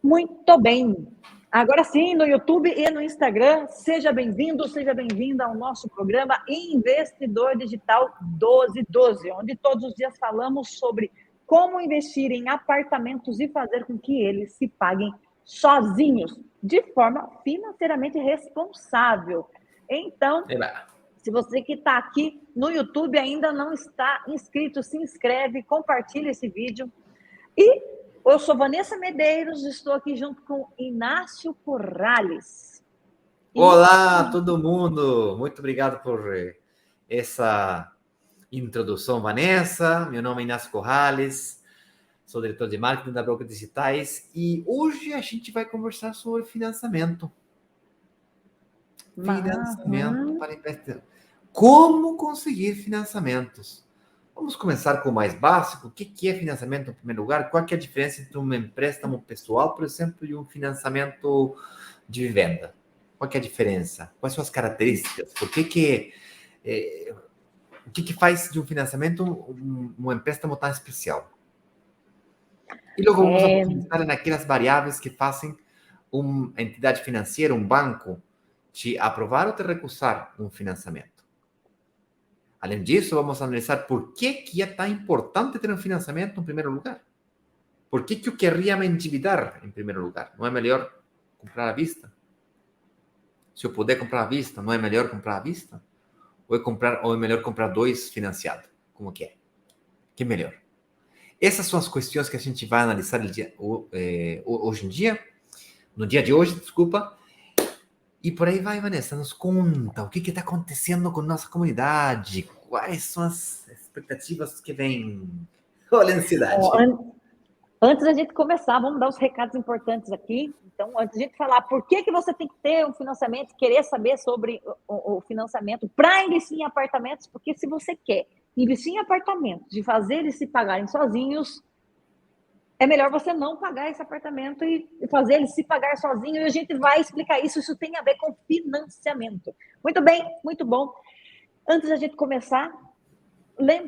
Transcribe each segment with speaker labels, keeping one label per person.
Speaker 1: Muito bem. Agora sim, no YouTube e no Instagram, seja bem-vindo, seja bem-vinda ao nosso programa Investidor Digital 1212, onde todos os dias falamos sobre como investir em apartamentos e fazer com que eles se paguem sozinhos, de forma financeiramente responsável. Então,
Speaker 2: Eba.
Speaker 1: se você que está aqui no YouTube ainda não está inscrito, se inscreve, compartilha esse vídeo. E eu sou Vanessa Medeiros, estou aqui junto com Inácio Corrales.
Speaker 2: Olá, todo mundo! Muito obrigado por essa introdução, Vanessa. Meu nome é Inácio Corrales, sou diretor de marketing da Broker Digitais e hoje a gente vai conversar sobre financiamento. Financiamento para investidores. Como conseguir financiamentos? Vamos começar com o mais básico. O que é financiamento em primeiro lugar? Qual que é a diferença entre um empréstamo pessoal, por exemplo, e um financiamento de vivenda? Qual que é a diferença? Quais são as características? O que faz de um financiamento um empréstamo tão especial? E logo vamos aprofundar naquelas variáveis que fazem uma entidade financeira, um banco, te aprovar ou te recusar um financiamento. Além disso, vamos analisar por que é tão importante ter um financiamento em primeiro lugar. Por que eu querria me endividar em primeiro lugar? Não é melhor comprar à vista? Se eu puder comprar à vista, não é melhor comprar à vista? Ou é melhor comprar dois financiados? Como que é? Que é melhor? Essas são as questões que a gente vai analisar hoje em dia, no dia de hoje, desculpa. E por aí vai, Vanessa, nos conta o que está acontecendo com nossa comunidade, quais são as expectativas que vêm. Olha a ansiedade.
Speaker 1: Antes da gente começar, vamos dar os recados importantes aqui. Então, antes de a gente falar por que você tem que ter um financiamento, querer saber sobre o financiamento para investir em apartamentos, porque se você quer investir em apartamentos e fazer eles se pagarem sozinhos, é melhor você não pagar esse apartamento e fazer ele se pagar sozinho, e a gente vai explicar isso. Isso tem a ver com financiamento. Muito bem, muito bom. Antes da gente começar,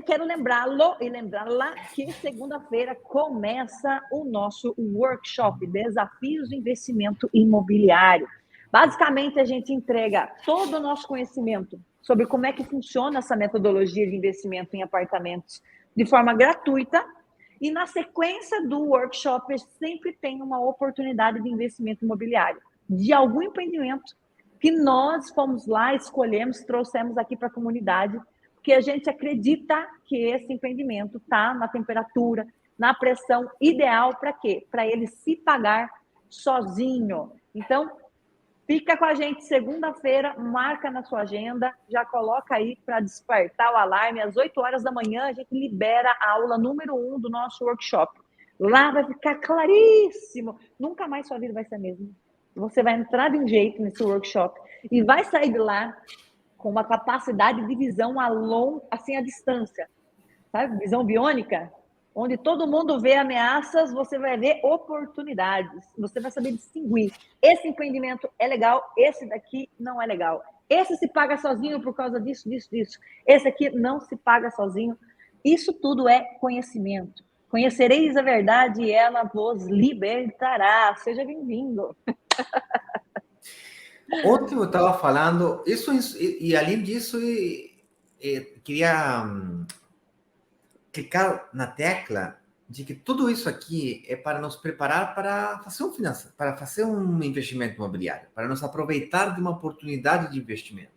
Speaker 1: quero lembrá-lo e lembrá-la que segunda-feira começa o nosso workshop Desafios de Investimento Imobiliário. Basicamente, a gente entrega todo o nosso conhecimento sobre como é que funciona essa metodologia de investimento em apartamentos de forma gratuita. E na sequência do workshop, sempre tem uma oportunidade de investimento imobiliário, de algum empreendimento que nós fomos lá, escolhemos, trouxemos aqui para a comunidade, porque a gente acredita que esse empreendimento está na temperatura, na pressão ideal para quê? Para ele se pagar sozinho. Então, fica com a gente segunda-feira, marca na sua agenda, já coloca aí para despertar o alarme. Às 8 horas da manhã, a gente libera a aula número 1 do nosso workshop. Lá vai ficar claríssimo. Nunca mais sua vida vai ser a mesma. Você vai entrar de um jeito nesse workshop e vai sair de lá com uma capacidade de visão assim, à distância. Sabe? Visão biônica. Onde todo mundo vê ameaças, você vai ver oportunidades. Você vai saber distinguir. Esse empreendimento é legal, esse daqui não é legal. Esse se paga sozinho por causa disso, disso, disso. Esse aqui não se paga sozinho. Isso tudo é conhecimento. Conhecereis a verdade e ela vos libertará. Seja bem-vindo.
Speaker 2: Ontem eu estava falando, e além disso, queria clicar na tecla de que tudo isso aqui é para nos preparar para fazer um investimento imobiliário, para nos aproveitar de uma oportunidade de investimento.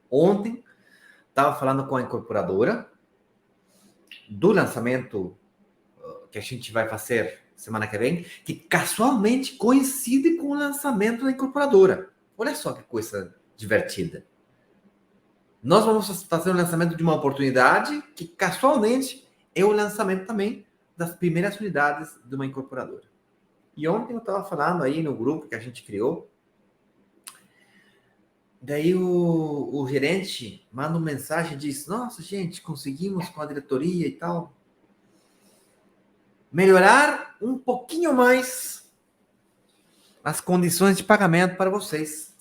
Speaker 2: Ontem, estava falando com a incorporadora do lançamento que a gente vai fazer semana que vem, que casualmente coincide com o lançamento da incorporadora. Olha só que coisa divertida. Nós vamos fazer o lançamento de uma oportunidade que casualmente é o lançamento também das primeiras unidades de uma incorporadora. E ontem eu estava falando aí no grupo que a gente criou, daí o gerente manda uma mensagem e diz: nossa, gente, conseguimos com a diretoria e tal melhorar um pouquinho mais as condições de pagamento para vocês.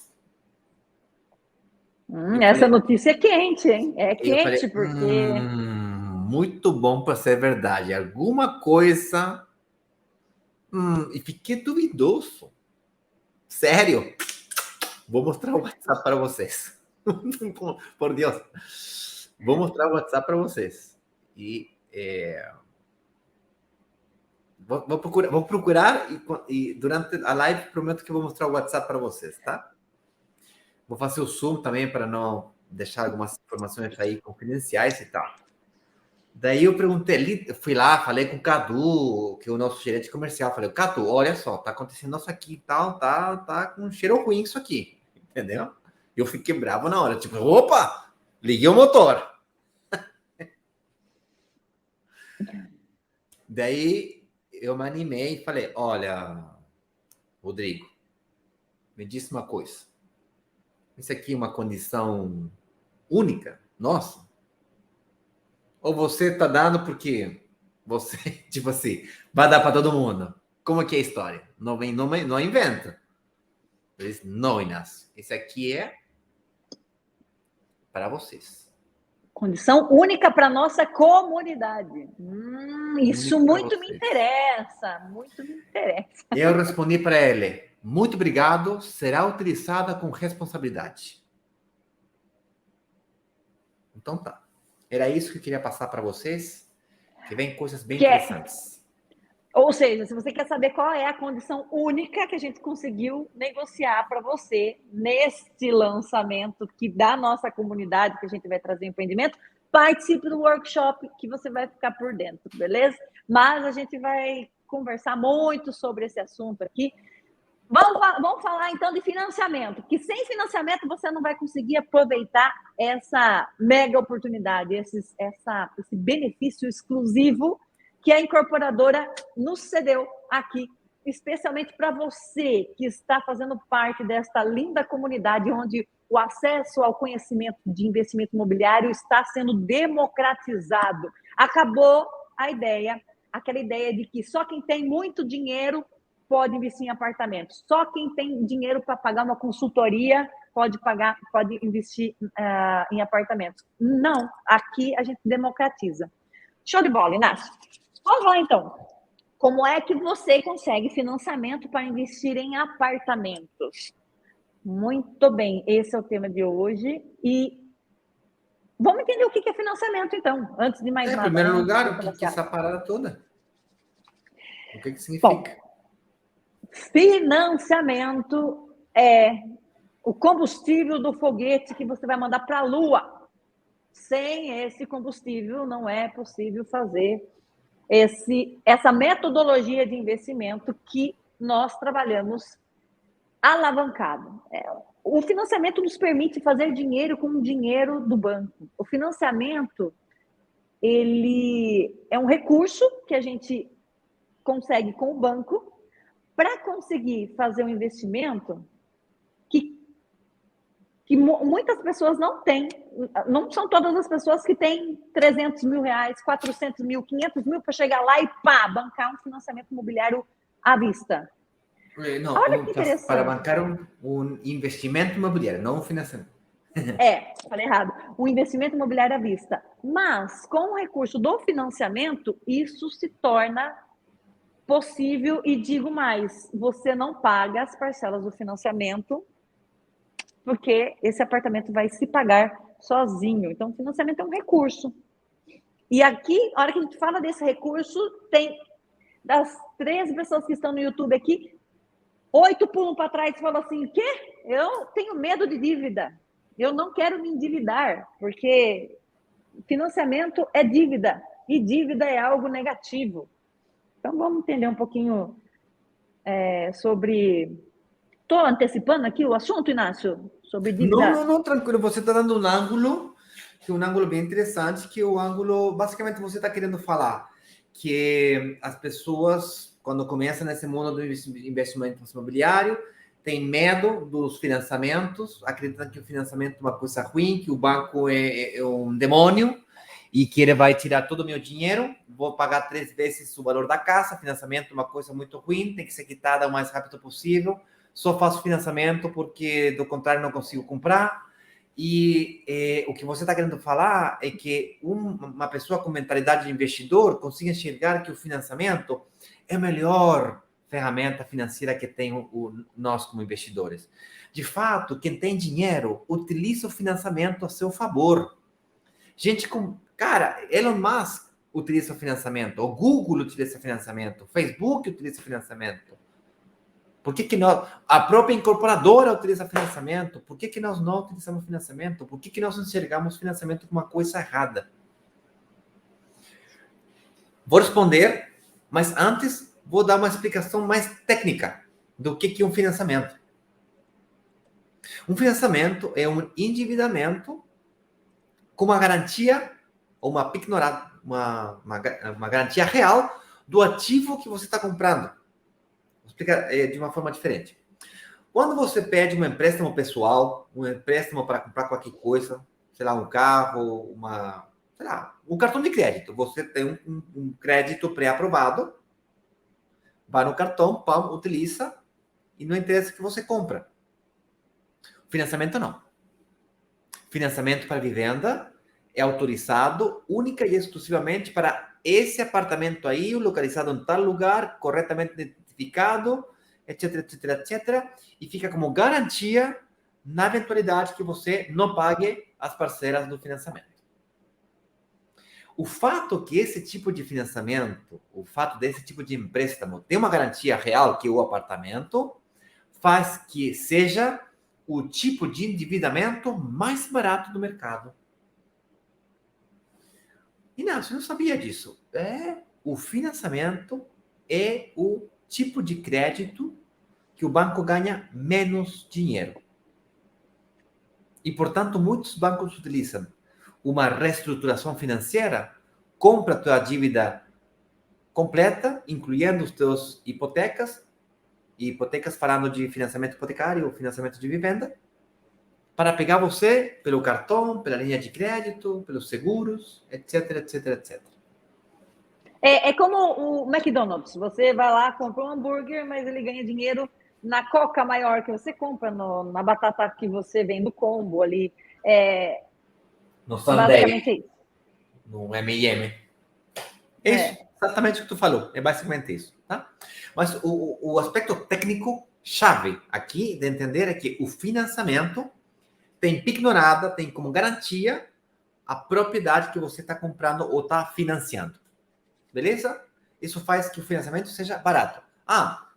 Speaker 1: Essa notícia é quente, hein? É quente,
Speaker 2: falei,
Speaker 1: porque...
Speaker 2: muito bom para ser verdade. Alguma coisa E fiquei duvidoso. Sério? Vou mostrar o WhatsApp para vocês. Por Deus. Vou mostrar o WhatsApp para vocês. E vou procurar e durante a live prometo que vou mostrar o WhatsApp para vocês, tá? Vou fazer o Zoom também para não deixar algumas informações aí confidenciais e tal. Daí eu perguntei, fui lá, falei com o Cadu, que é o nosso gerente comercial. Falei, Cadu, olha só, tá acontecendo isso aqui e tal, tá com um cheiro ruim isso aqui, entendeu? Eu fiquei bravo na hora, tipo, opa, liguei o motor. Daí eu me animei e falei, olha, Rodrigo, me disse uma coisa. Isso aqui é uma condição única, nossa? Ou você tá dando porque você, tipo assim, vai dar para todo mundo? Como é que é a história? Não inventa. Eu disse, não, Inácio, esse aqui é para vocês.
Speaker 1: Condição única para nossa comunidade. Isso muito me interessa, muito me interessa.
Speaker 2: Eu respondi para ele, muito obrigado, será utilizada com responsabilidade. Então tá. Era isso que eu queria passar para vocês, que vem coisas bem interessantes.
Speaker 1: Ou seja, se você quer saber qual é a condição única que a gente conseguiu negociar para você neste lançamento que da nossa comunidade, que a gente vai trazer empreendimento, participe do workshop que você vai ficar por dentro, beleza? Mas a gente vai conversar muito sobre esse assunto aqui. Vamos falar então de financiamento, que sem financiamento você não vai conseguir aproveitar essa mega oportunidade, esse benefício exclusivo que a incorporadora nos cedeu aqui, especialmente para você que está fazendo parte desta linda comunidade onde o acesso ao conhecimento de investimento imobiliário está sendo democratizado. Acabou aquela ideia de que só quem tem muito dinheiro pode investir em apartamentos. Só quem tem dinheiro para pagar uma consultoria pode investir em apartamentos. Não, aqui a gente democratiza. Show de bola, Inácio. Vamos lá, então. Como é que você consegue financiamento para investir em apartamentos? Muito bem, esse é o tema de hoje. E vamos entender o que é financiamento, então, antes de mais nada.
Speaker 2: Em primeiro lugar, o que é essa parada toda? O que significa?
Speaker 1: Bom, financiamento é o combustível do foguete que você vai mandar para a Lua. Sem esse combustível, não é possível fazer essa metodologia de investimento que nós trabalhamos alavancado. O financiamento nos permite fazer dinheiro com o dinheiro do banco. O financiamento, ele é um recurso que a gente consegue com o banco para conseguir fazer um investimento que muitas pessoas não têm. Não são todas as pessoas que têm 300 mil reais, 400 mil, 500 mil para chegar lá e bancar um financiamento imobiliário à vista.
Speaker 2: Não, para bancar um investimento imobiliário, não um financiamento.
Speaker 1: Falei errado. Um investimento imobiliário à vista. Mas, com o recurso do financiamento, isso se torna possível e digo mais, você não paga as parcelas do financiamento porque esse apartamento vai se pagar sozinho. Então, o financiamento é um recurso. E aqui, a hora que a gente fala desse recurso, tem das 13 pessoas que estão no YouTube aqui, 8 pulam para trás e falam assim, quê? Eu tenho medo de dívida. Eu não quero me endividar, porque financiamento é dívida, e dívida é algo negativo. Então, vamos entender um pouquinho sobre... Estou antecipando aqui o assunto, Inácio? Sobre dívida?
Speaker 2: Não, tranquilo. Você está dando um ângulo, que é um ângulo bem interessante, que é o ângulo... Basicamente, você está querendo falar que as pessoas, quando começam nesse mundo do investimento imobiliário, têm medo dos financiamentos, acreditam que o financiamento é uma coisa ruim, que o banco é um demônio, e que ele vai tirar todo o meu dinheiro, vou pagar 3 vezes o valor da casa, financiamento é uma coisa muito ruim, tem que ser quitada o mais rápido possível, só faço financiamento porque, do contrário, não consigo comprar. E o que você está querendo falar é que uma pessoa com mentalidade de investidor consiga enxergar que o financiamento é a melhor ferramenta financeira que tem nós como investidores. De fato, quem tem dinheiro utiliza o financiamento a seu favor. Gente com... Cara, Elon Musk utiliza o financiamento, o Google utiliza o financiamento, o Facebook utiliza o financiamento. Por que nós... A própria incorporadora utiliza financiamento. Por que nós não utilizamos financiamento? Por que nós enxergamos financiamento como uma coisa errada? Vou responder, mas antes vou dar uma explicação mais técnica do que é um financiamento. Um financiamento é um endividamento com uma garantia, ou uma garantia real do ativo que você está comprando. Vou explicar de uma forma diferente. Quando você pede um empréstimo pessoal, um empréstimo para comprar qualquer coisa, sei lá, um carro, um cartão de crédito. Você tem um crédito pré-aprovado, vai no cartão, pam, utiliza, e não interessa o que você compra. Financiamento não. Financiamento para vivenda é autorizado única e exclusivamente para esse apartamento aí, localizado em tal lugar, corretamente identificado, etc, etc, etc, e fica como garantia na eventualidade que você não pague as parcelas do financiamento. O fato que esse tipo de financiamento, o fato desse tipo de empréstimo ter uma garantia real, que é o apartamento, faz que seja o tipo de endividamento mais barato do mercado. Inácio, eu não sabia disso. O financiamento é o tipo de crédito que o banco ganha menos dinheiro. E, portanto, muitos bancos utilizam uma reestruturação financeira, compra a tua dívida completa, incluindo os teus hipotecas falando de financiamento hipotecário ou financiamento de vivenda, para pegar você pelo cartão, pela linha de crédito, pelos seguros, etc, etc, etc.
Speaker 1: É como o McDonald's. Você vai lá, compra um hambúrguer, mas ele ganha dinheiro na coca maior que você compra, na batata que você vem do combo ali.
Speaker 2: No Sunday.
Speaker 1: Basicamente é isso.
Speaker 2: No M&M. Isso, exatamente o que tu falou. É basicamente isso, tá? Mas o aspecto técnico chave aqui de entender é que o financiamento tem pignorada, tem como garantia a propriedade que você está comprando ou está financiando. Beleza? Isso faz que o financiamento seja barato.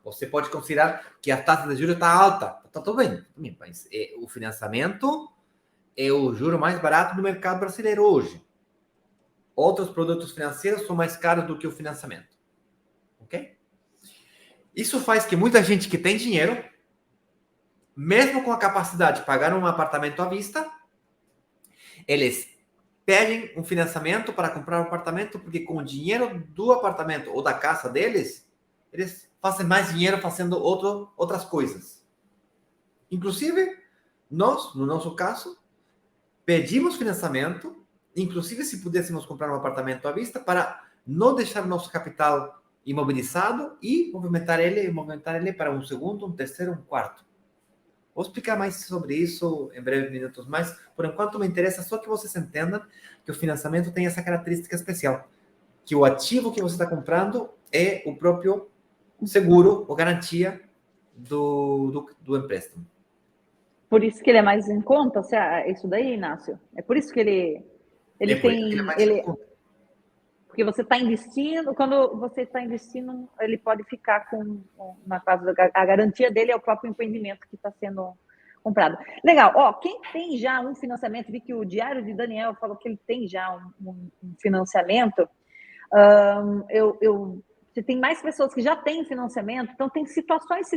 Speaker 2: Você pode considerar que a taxa de juros está alta. Tá tudo bem. Mas o financiamento é o juro mais barato do mercado brasileiro hoje. Outros produtos financeiros são mais caros do que o financiamento. Ok? Isso faz que muita gente que tem dinheiro, mesmo com a capacidade de pagar um apartamento à vista, eles pedem um financiamento para comprar um apartamento, porque com o dinheiro do apartamento ou da casa deles, eles fazem mais dinheiro fazendo outras coisas. Inclusive, nós, no nosso caso, pedimos financiamento, inclusive se pudéssemos comprar um apartamento à vista, para não deixar nosso capital imobilizado e movimentar ele para um segundo, um terceiro, um quarto. Vou explicar mais sobre isso em breves minutos, mas por enquanto me interessa só que vocês entendam que o financiamento tem essa característica especial, que o ativo que você está comprando é o próprio seguro ou garantia do empréstimo.
Speaker 1: Por isso que ele é mais em conta, isso daí, Inácio? É por isso que ele tem... Porque você está investindo, quando você está investindo, ele pode ficar na casa a garantia dele é o próprio empreendimento que está sendo comprado. Legal. Quem tem já um financiamento, vi que o Diário de Daniel falou que ele tem já um financiamento. Você tem mais pessoas que já têm financiamento, então tem situações.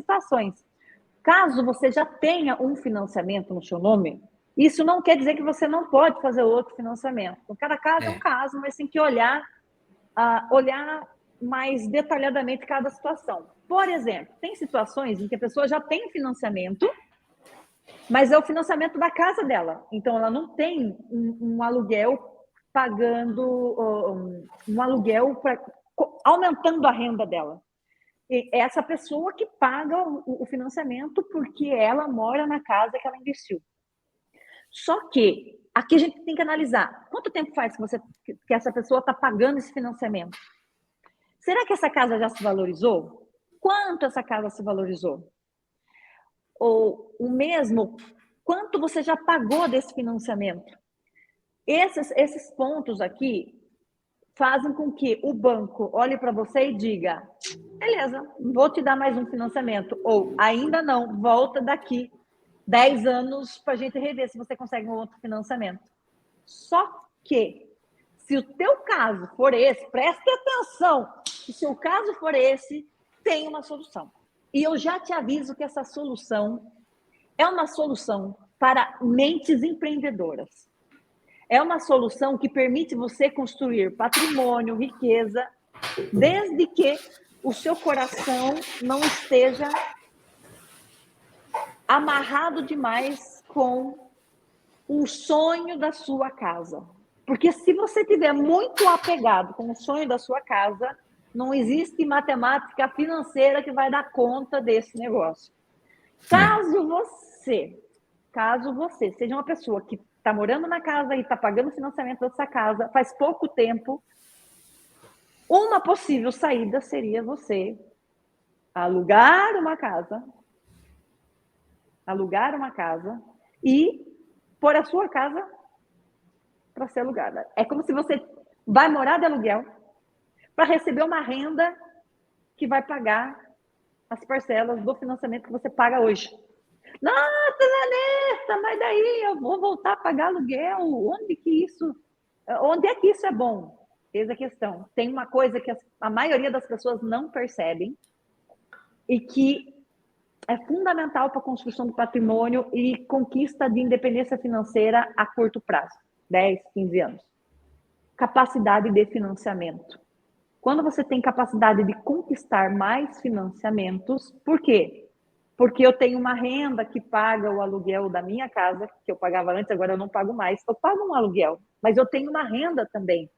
Speaker 1: Caso você já tenha um financiamento no seu nome, isso não quer dizer que você não pode fazer outro financiamento. Então, cada caso é um caso, mas tem que olhar mais detalhadamente cada situação. Por exemplo, tem situações em que a pessoa já tem financiamento, mas é o financiamento da casa dela. Então, ela não tem um aluguel pagando um aluguel aumentando a renda dela. E é essa pessoa que paga o financiamento porque ela mora na casa que ela investiu. Só que aqui a gente tem que analisar quanto tempo faz que essa pessoa está pagando esse financiamento. Será que essa casa já se valorizou? quanto essa casa se valorizou. Ou o mesmo, quanto você já pagou desse financiamento. Esses pontos aqui fazem com que o banco olhe para você e diga, beleza, vou te dar mais um financiamento. Ou, ainda não, volta daqui 10 anos para a gente rever se você consegue um outro financiamento. Só que, se o teu caso for esse, preste atenção, se o seu caso for esse, tem uma solução. E eu já te aviso que essa solução é uma solução para mentes empreendedoras. É uma solução que permite você construir patrimônio, riqueza, desde que o seu coração não esteja amarrado demais com o sonho da sua casa. Porque se você estiver muito apegado com o sonho da sua casa, não existe matemática financeira que vai dar conta desse negócio. Caso você seja uma pessoa que está morando na casa e está pagando o financiamento dessa casa faz pouco tempo, uma possível saída seria você alugar uma casa e pôr a sua casa para ser alugada. É como se você vai morar de aluguel para receber uma renda que vai pagar as parcelas do financiamento que você paga hoje. Nossa, Vanessa, mas daí eu vou voltar a pagar aluguel? Onde é que isso é bom? Eis a questão. Tem uma coisa que a maioria das pessoas não percebem e que é fundamental para a construção do patrimônio e conquista de independência financeira a curto prazo, 10, 15 anos. Capacidade de financiamento. Quando você tem capacidade de conquistar mais financiamentos, por quê? Porque eu tenho uma renda que paga o aluguel da minha casa, que eu pagava antes, agora eu não pago mais. Eu pago um aluguel, mas eu tenho uma renda também.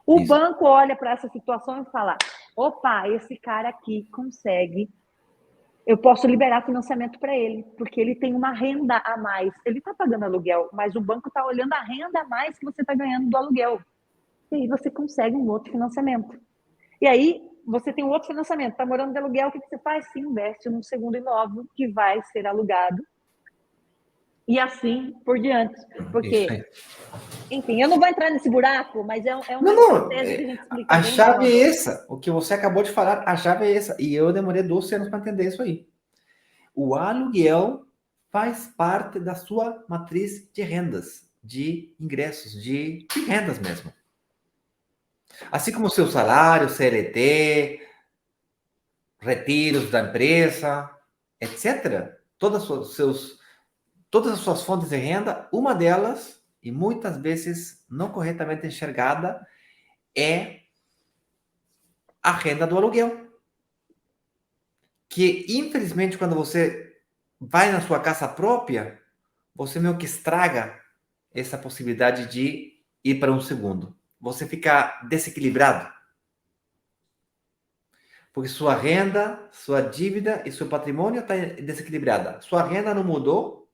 Speaker 1: O banco olha para essa situação e fala, opa, esse cara aqui consegue, eu posso liberar financiamento para ele, porque ele tem uma renda a mais. Ele está pagando aluguel, mas o banco está olhando a renda a mais que você está ganhando do aluguel. E aí você consegue um outro financiamento. E aí, você tem um outro financiamento, está morando de aluguel, o que você faz? Se investe num segundo imóvel que vai ser alugado. E assim por diante. Porque, enfim, eu não vou entrar nesse buraco, mas é uma estratégia que a gente explica.
Speaker 2: A chave é essa. O que você acabou de falar, a chave é essa. E eu demorei 12 anos para entender isso aí. O aluguel faz parte da sua matriz de rendas, de ingressos, de rendas mesmo. Assim como o seu salário, CLT, retiros da empresa, etc. Todas as suas fontes de renda, uma delas, e muitas vezes não corretamente enxergada, é a renda do aluguel. Que, infelizmente, quando você vai na sua casa própria, você meio que estraga essa possibilidade de ir para um segundo. Você fica desequilibrado. Porque sua renda, sua dívida e seu patrimônio estão desequilibrada. Sua renda não mudou,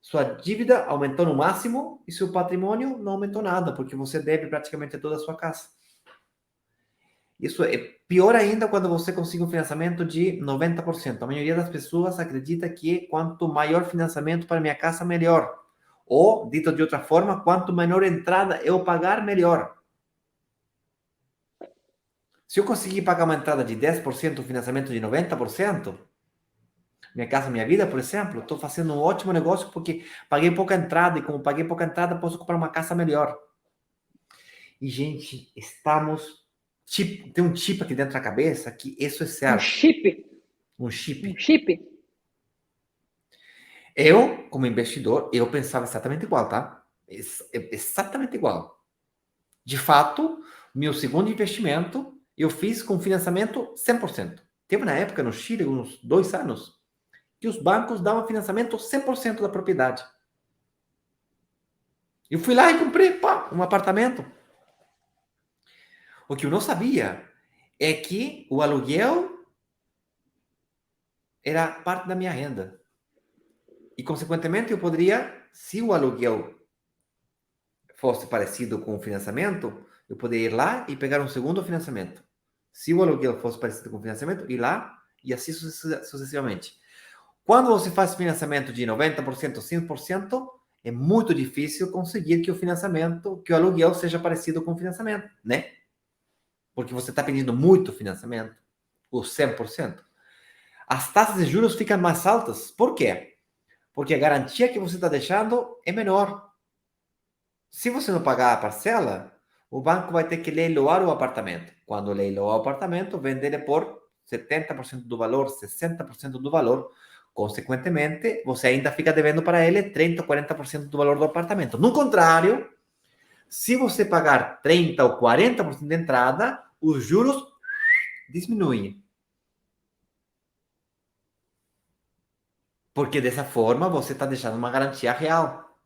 Speaker 2: sua dívida aumentou no máximo e seu patrimônio não aumentou nada, porque você deve praticamente toda a sua casa. Isso é pior ainda quando você consegue um financiamento de 90%. A maioria das pessoas acredita que quanto maior financiamento para minha casa, melhor. Ou, dito de outra forma, quanto menor entrada eu pagar, melhor. Se eu conseguir pagar uma entrada de 10%, um financiamento de 90%, Minha Casa Minha Vida, por exemplo, estou fazendo um ótimo negócio porque paguei pouca entrada e como paguei pouca entrada, posso comprar uma casa melhor. E, gente, tem um chip aqui dentro da cabeça que isso é certo. Um chip. Eu, como investidor, eu pensava exatamente igual, tá? Exatamente igual. De fato, meu segundo investimento, eu fiz com financiamento 100%. Teve na época, no Chile, uns 2 anos, que os bancos davam financiamento 100% da propriedade. Eu fui lá e comprei, um apartamento. O que eu não sabia é que o aluguel era parte da minha renda. E, consequentemente, eu poderia, se o aluguel fosse parecido com o financiamento, eu poderia ir lá e pegar um segundo financiamento. Se o aluguel fosse parecido com o financiamento, ir lá e assim sucessivamente. Quando você faz financiamento de 90%, 100%, é muito difícil conseguir que o aluguel seja parecido com o financiamento, né? Porque você está pedindo muito financiamento, o 100%. As taxas de juros ficam mais altas. Por quê? Porque a garantia que você está deixando é menor. Se você não pagar a parcela, o banco vai ter que leiloar o apartamento. Quando leiloar o apartamento, vender ele por 70% do valor, 60% do valor. Consequentemente, você ainda fica devendo para ele 30% ou 40% do valor do apartamento. No contrário, se você pagar 30% ou 40% de entrada, os juros diminuem. Porque dessa forma você está deixando uma garantia real.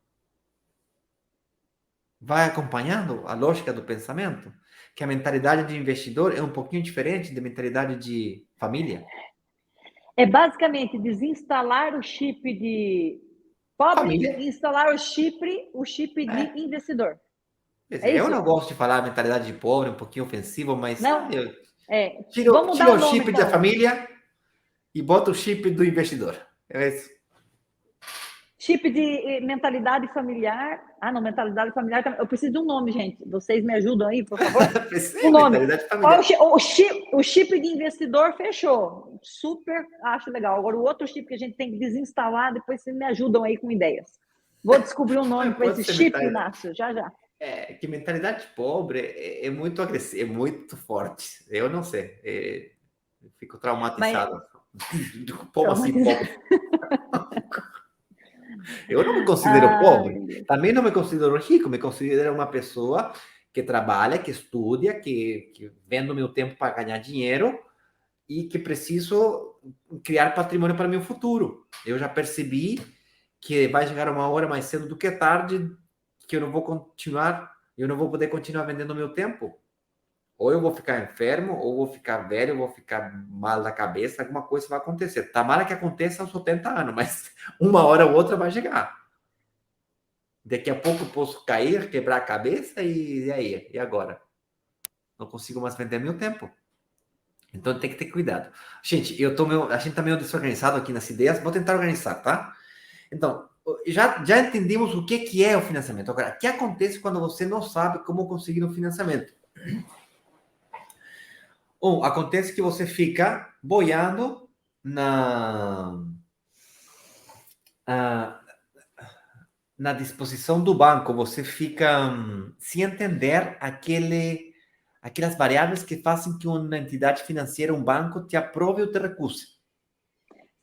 Speaker 2: Vai acompanhando a lógica do pensamento? Que a mentalidade de investidor é um pouquinho diferente da mentalidade de família?
Speaker 1: É basicamente desinstalar o chip de pobre
Speaker 2: Família.
Speaker 1: e instalar o chip
Speaker 2: É.
Speaker 1: de investidor. É
Speaker 2: Eu
Speaker 1: isso?
Speaker 2: não gosto de falar mentalidade de pobre, um pouquinho ofensivo, mas
Speaker 1: Não?
Speaker 2: eu
Speaker 1: Vamos
Speaker 2: tiro
Speaker 1: mudar o
Speaker 2: o
Speaker 1: nome,
Speaker 2: chip da
Speaker 1: então.
Speaker 2: família e boto o chip do investidor. É isso.
Speaker 1: Chip de mentalidade familiar. Ah, não, mentalidade familiar também. Eu preciso de um nome, gente. Vocês me ajudam aí, por favor? Um nome.
Speaker 2: Mentalidade
Speaker 1: Qual
Speaker 2: familiar.
Speaker 1: o chip de investidor fechou. Super, acho legal. Agora, o outro chip que a gente tem que desinstalar, depois vocês me ajudam aí com ideias. Vou descobrir um nome para
Speaker 2: Pode
Speaker 1: esse
Speaker 2: ser
Speaker 1: chip,
Speaker 2: mentalidade.
Speaker 1: Inácio, já já.
Speaker 2: Que mentalidade pobre é muito agressiva, é muito forte. Eu não sei. Eu fico
Speaker 1: Mas,
Speaker 2: traumatizado. Como assim,
Speaker 1: traumatizado.
Speaker 2: pobre? Eu não me considero pobre.
Speaker 1: Ai,
Speaker 2: Também não me considero rico. Me considero uma pessoa que trabalha, que estuda, que vendo meu tempo para ganhar dinheiro e que preciso criar patrimônio para meu futuro. Eu já percebi que vai chegar uma hora mais cedo do que tarde que eu não vou poder continuar vendendo meu tempo. Ou eu vou ficar enfermo, ou vou ficar velho, ou vou ficar mal da cabeça, alguma coisa vai acontecer. Tomara que aconteça aos 70 anos, mas uma hora ou outra vai chegar. Daqui a pouco eu posso cair, quebrar a cabeça e aí? E agora? Não consigo mais vender meu tempo. Então tem que ter cuidado. Gente, a gente tá meio desorganizado aqui nas ideias. Vou tentar organizar, tá? Então, já entendemos o que é o financiamento. Agora, o que acontece quando você não sabe como conseguir um financiamento? Acontece que você fica boiando ah, na disposição do banco. Você fica sem entender aquelas variáveis que fazem que uma entidade financeira, um banco, te aprove ou te recuse.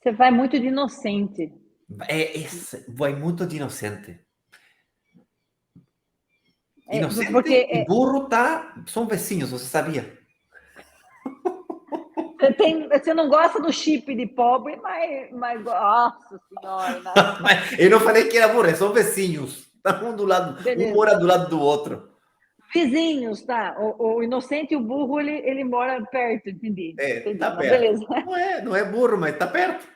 Speaker 1: você vai muito de inocente.
Speaker 2: Vai muito de inocente.
Speaker 1: Porque
Speaker 2: Inocente e burro são vizinhos, você sabia?
Speaker 1: você não gosta do chip de pobre, mas nossa senhora, Inácio.
Speaker 2: Mas eu não falei que era burro, são vizinhos. Tá um
Speaker 1: Beleza.
Speaker 2: mora do lado do outro.
Speaker 1: Vizinhos, tá? O inocente e o burro, ele mora perto, entendi. Entendi,
Speaker 2: Tá
Speaker 1: mas
Speaker 2: perto.
Speaker 1: beleza.
Speaker 2: Não é burro, mas tá perto.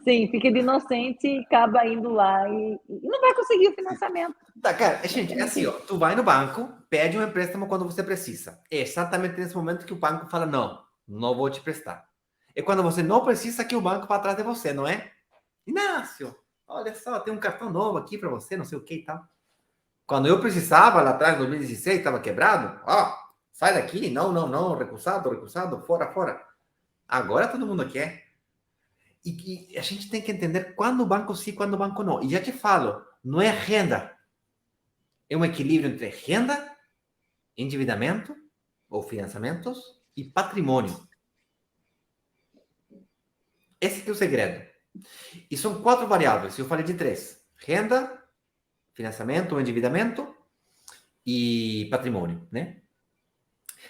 Speaker 1: Sim, fica de inocente e acaba indo lá e não vai conseguir o financiamento.
Speaker 2: Tá, cara, gente, é
Speaker 1: Basicamente
Speaker 2: assim, ó,
Speaker 1: isso.
Speaker 2: tu vai no banco, pede um empréstimo quando você precisa. É exatamente nesse momento que o banco fala, não vou te prestar. É quando você não precisa que o banco vá atrás de você, não é? Inácio, olha só, tem um cartão novo aqui para você, não sei o que e tal. Quando eu precisava, lá atrás, em 2016, estava quebrado, sai daqui, não, recusado, fora. Agora todo mundo quer. E a gente tem que entender quando o banco sim, quando o banco não. E já te falo, não é renda. É um equilíbrio entre renda, endividamento ou financiamentos e patrimônio. Esse é o segredo. E são 4 variáveis. Eu falei de 3. Renda, financiamento ou endividamento e patrimônio, né?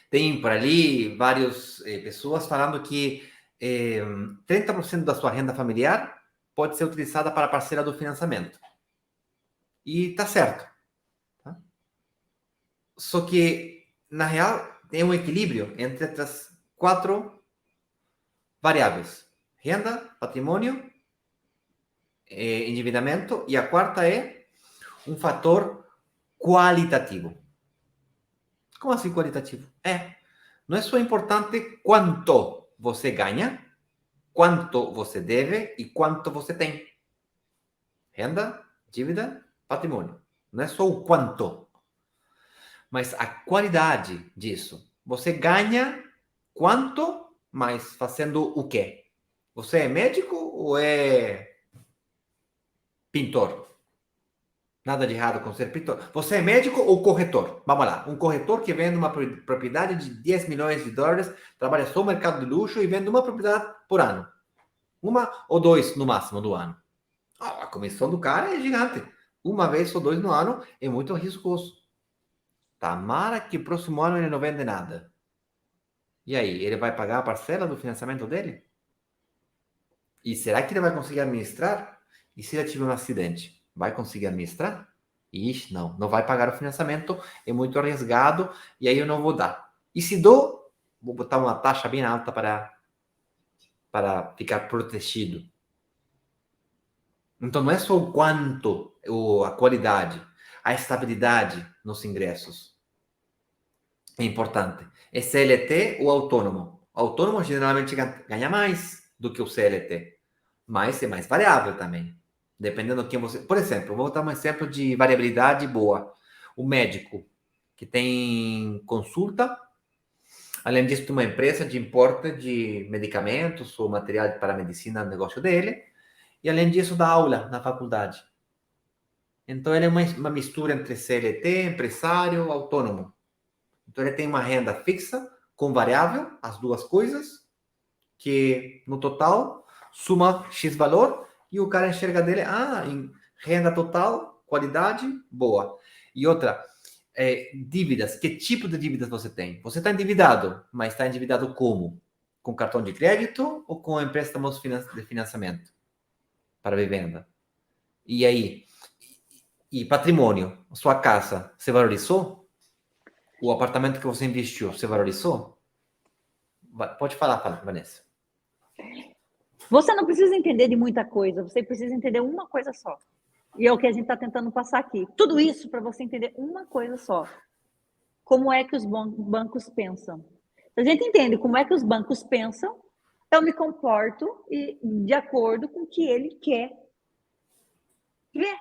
Speaker 2: Tem por ali várias pessoas falando que 30% da sua renda familiar pode ser utilizada para a parcela do financiamento. E tá certo. Tá? Só que, na real, tem um equilíbrio entre essas 4 variáveis: renda, patrimônio, endividamento, e a quarta é um fator qualitativo. Como assim qualitativo? Não é só importante quanto você ganha, quanto você deve e quanto você tem. Renda, dívida, patrimônio. Não é só o quanto, mas a qualidade disso. Você ganha quanto, mas fazendo o quê? Você é médico ou é pintor? Nada de errado com ser pintor. Você é médico ou corretor? Vamos lá. Um corretor que vende uma propriedade de 10 milhões de dólares, trabalha só no mercado de luxo e vende uma propriedade por ano. Uma ou dois no máximo do ano. A comissão do cara é gigante. Uma vez ou dois no ano é muito riscoso. Tomara que o próximo ano ele não vende nada. E aí, ele vai pagar a parcela do financiamento dele? E será que ele vai conseguir administrar? E se ele tiver um acidente, vai conseguir administrar? Ixi, não vai pagar o financiamento, é muito arriesgado, e aí eu não vou dar. E se dou, vou botar uma taxa bem alta para ficar protegido. Então não é só o quanto, a qualidade, a estabilidade nos ingressos. É importante. É CLT ou autônomo? O autônomo geralmente ganha mais do que o CLT, mas é mais variável também. Dependendo de quem você... Por exemplo, vou dar um exemplo de variabilidade boa. O médico que tem consulta, além disso, tem uma empresa de importe de medicamentos ou material para a medicina no negócio dele, e além disso, dá aula na faculdade. Então, ele é uma mistura entre CLT, empresário, autônomo. Então, ele tem uma renda fixa com variável, as duas coisas, que no total suma X valor e o cara enxerga dele, em renda total, qualidade, boa. E outra, dívidas. Que tipo de dívidas você tem? Você está endividado, mas está endividado como? Com cartão de crédito ou com empréstimos de financiamento para vivenda? E aí? E patrimônio? Sua casa se valorizou? O apartamento que você investiu se valorizou? Pode falar, Vanessa.
Speaker 1: Você não precisa entender de muita coisa, você precisa entender uma coisa só. E é o que a gente está tentando passar aqui. Tudo isso para você entender uma coisa só. Como é que os bancos pensam? Se a gente entende como é que os bancos pensam, eu me comporto de acordo com o que ele quer ver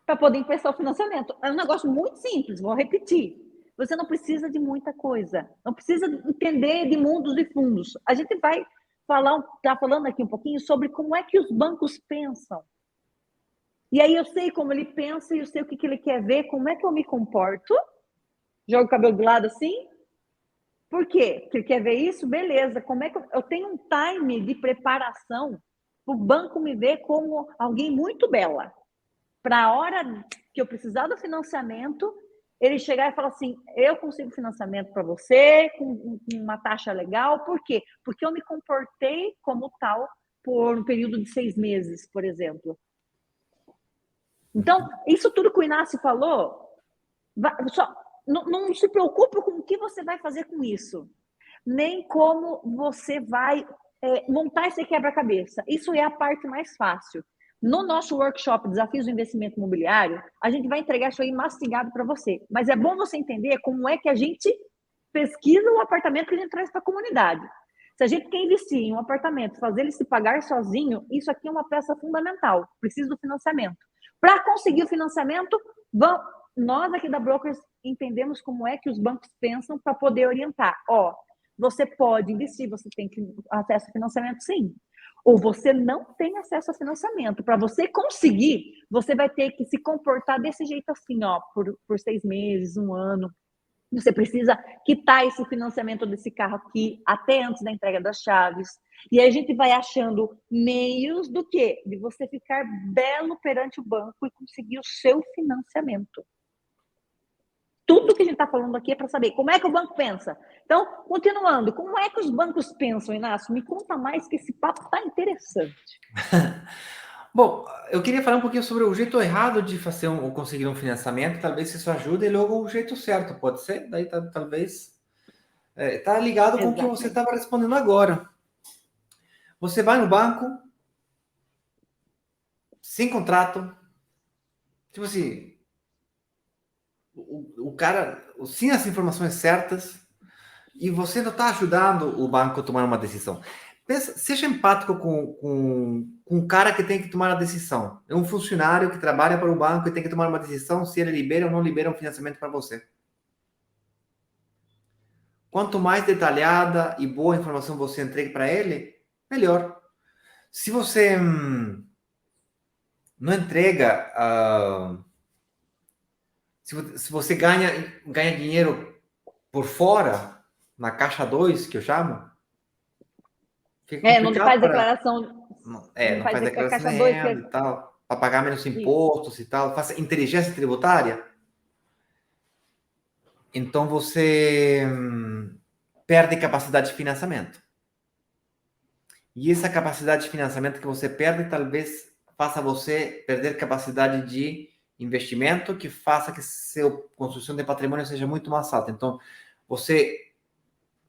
Speaker 1: para poder emprestar o financiamento. É um negócio muito simples, vou repetir. Você não precisa de muita coisa, não precisa entender de mundos e fundos. A gente vai tá falando aqui um pouquinho sobre como é que os bancos pensam. E aí eu sei como ele pensa e eu sei o que ele quer ver, como é que eu me comporto. Jogo o cabelo de lado assim. Por quê? Porque ele quer ver isso? Beleza. Como é que eu tenho um time de preparação para o banco me ver como alguém muito bela? Para a hora que eu precisar do financiamento, ele chegar e falar assim, eu consigo financiamento para você, com uma taxa legal. Por quê? Porque eu me comportei como tal por um período de 6 meses, por exemplo. Então, isso tudo que o Inácio falou, não se preocupe com o que você vai fazer com isso, nem como você vai montar esse quebra-cabeça. Isso é a parte mais fácil. No nosso workshop Desafios do Investimento Imobiliário, a gente vai entregar isso aí mastigado para você. Mas é bom você entender como é que a gente pesquisa o apartamento que a gente traz para a comunidade. Se a gente quer investir em um apartamento, fazer ele se pagar sozinho, isso aqui é uma peça fundamental. Precisa do financiamento. Para conseguir o financiamento, nós aqui da Brokers entendemos como é que os bancos pensam para poder orientar. Você pode investir, você tem acesso a financiamento, sim. Ou você não tem acesso a financiamento. Para você conseguir, você vai ter que se comportar desse jeito assim, por 6 meses, 1 ano. Você precisa quitar esse financiamento desse carro aqui até antes da entrega das chaves. E aí a gente vai achando meios do quê? De você ficar belo perante o banco e conseguir o seu financiamento. Tudo que a gente está falando aqui é para saber como é que o banco pensa. Então, continuando, como é que os bancos pensam, Inácio? Me conta mais, que esse papo está interessante.
Speaker 2: Bom, eu queria falar um pouquinho sobre o jeito errado de fazer ou conseguir um financiamento. Talvez isso ajude, e logo o jeito certo, pode ser? Daí talvez tá ligado com o que você estava respondendo agora. Você vai no banco, sem contrato, tipo assim, o cara, sem as informações certas, e você não está ajudando o banco a tomar uma decisão. Pensa, seja empático com um cara que tem que tomar a decisão. É um funcionário que trabalha para o banco e tem que tomar uma decisão se ele libera ou não libera um financiamento para você. Quanto mais detalhada e boa informação você entrega para ele, melhor. Se você não entrega, se você ganha dinheiro por fora, na caixa 2, que eu chamo, fica
Speaker 1: Não
Speaker 2: complicado
Speaker 1: faz
Speaker 2: para...
Speaker 1: declaração,
Speaker 2: Não faz
Speaker 1: a
Speaker 2: declaração de
Speaker 1: caixa 2
Speaker 2: renda e tal, para pagar menos
Speaker 1: isso.
Speaker 2: impostos e tal, faz inteligência tributária. Então você perde capacidade de financiamento. E essa capacidade de financiamento que você perde, talvez faça você perder capacidade de investimento, que faça que sua construção de patrimônio seja muito mais alta. Então, você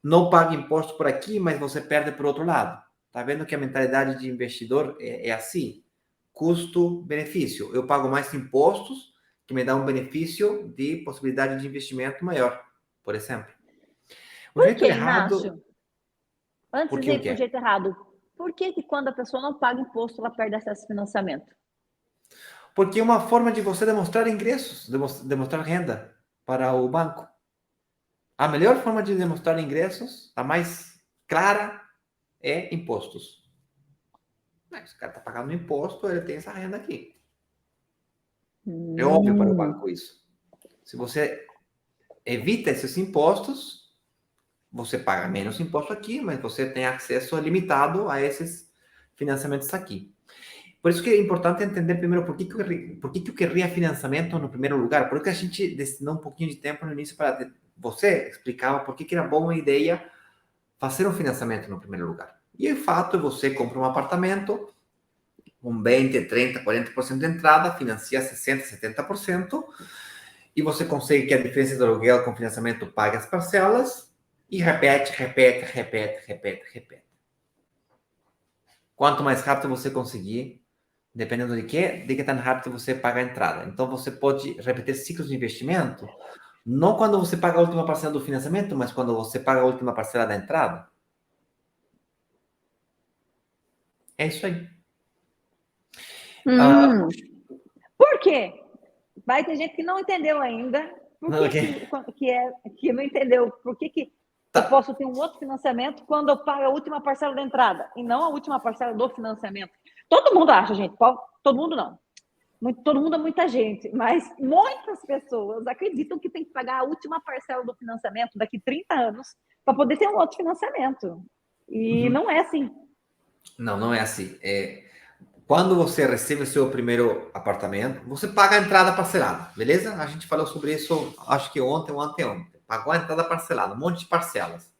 Speaker 2: não paga imposto por aqui, mas você perde por outro lado. Tá vendo que a mentalidade de investidor é assim? Custo-benefício. Eu pago mais impostos, que me dá um benefício de possibilidade de investimento maior, por exemplo. O
Speaker 1: Por
Speaker 2: jeito
Speaker 1: que,
Speaker 2: errado...
Speaker 1: Inácio? Antes
Speaker 2: Porque
Speaker 1: de
Speaker 2: o
Speaker 1: ir para o
Speaker 2: quê?
Speaker 1: jeito errado, por que quando a pessoa não paga imposto, ela perde acesso ao financiamento?
Speaker 2: Porque é uma forma de você demonstrar ingressos, demonstrar renda para o banco. A melhor forma de demonstrar ingressos, a mais clara, é impostos. Se o cara está pagando imposto, ele tem essa renda aqui. É óbvio para o banco isso. Se você evita esses impostos, você paga menos imposto aqui, mas você tem acesso limitado a esses financiamentos aqui. Por isso que é importante entender primeiro por que eu queria financiamento no primeiro lugar. Por que a gente destinou um pouquinho de tempo no início para você explicava por que era boa ideia fazer um financiamento no primeiro lugar. E o fato é você compra um apartamento com 20, 30, 40% de entrada, financia 60, 70%, e você consegue que a diferença do aluguel com financiamento pague as parcelas e repete. Quanto mais rápido você conseguir, dependendo de que tão rápido você paga a entrada. Então, você pode repetir ciclos de investimento, não quando você paga a última parcela do financiamento, mas quando você paga a última parcela da entrada. É isso aí.
Speaker 1: Por quê? Vai ter gente que não entendeu ainda. Por que não entendeu? Por que eu posso ter um outro financiamento quando eu pago a última parcela da entrada e não a última parcela do financiamento? Todo mundo acha, gente. Todo mundo não. Todo mundo é muita gente, mas muitas pessoas acreditam que tem que pagar a última parcela do financiamento daqui 30 anos para poder ter um outro financiamento. E não é assim.
Speaker 2: Não é assim. Quando você recebe o seu primeiro apartamento, você paga a entrada parcelada, beleza? A gente falou sobre isso, acho que ontem ou anteontem. Pagou a entrada parcelada, um monte de parcelas.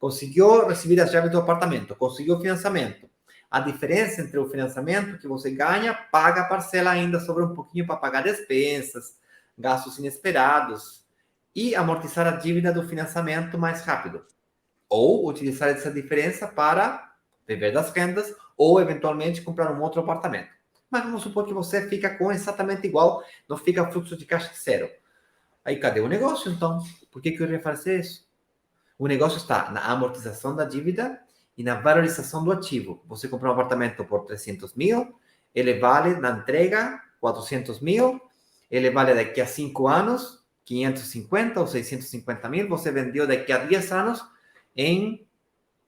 Speaker 2: Conseguiu receber as chaves do apartamento, conseguiu o financiamento. A diferença entre o financiamento que você ganha, paga a parcela ainda, sobra um pouquinho para pagar despesas, gastos inesperados e amortizar a dívida do financiamento mais rápido. Ou utilizar essa diferença para viver das rendas ou, eventualmente, comprar um outro apartamento. Mas vamos supor que você fica com exatamente igual, não fica fluxo de caixa zero. Aí, cadê o negócio, então? Por que eu iria fazer isso? O negócio está na amortização da dívida e na valorização do ativo. Você comprou um apartamento por 300 mil, ele vale na entrega 400 mil, ele vale daqui a 5 anos 550 ou 650 mil, você vendeu daqui a 10 anos em